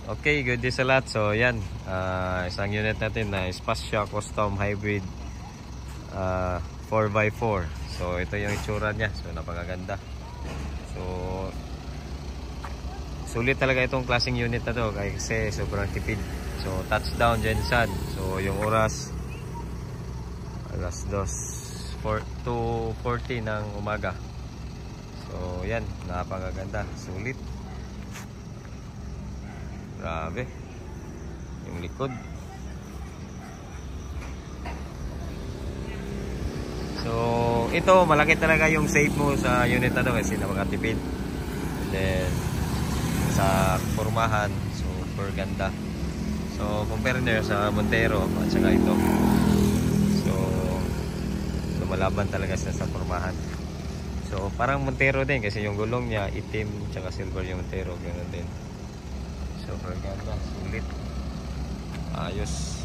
Okay, good day sa lahat. So yan, isang unit natin na Spaccia Custom Hybrid 4x4. So ito yung itsura niya. So napakaganda. So sulit talaga itong klaseng unit na to kasi sobrang tipid. So touchdown Jensen. So yung oras alas 2:40 ng umaga. So yan, napakaganda, sulit. Grabe yung likod. So ito, malaki talaga yung save mo sa unit na to kasi napakatipid. And then sa pormahan, super ganda. So compare nyo sa Montero at saka ito. So lumalaban talaga sa pormahan. So parang Montero din kasi yung gulong niya itim tsaka silver yung Montero, ganoon din. Super ganda, sulit, ayos.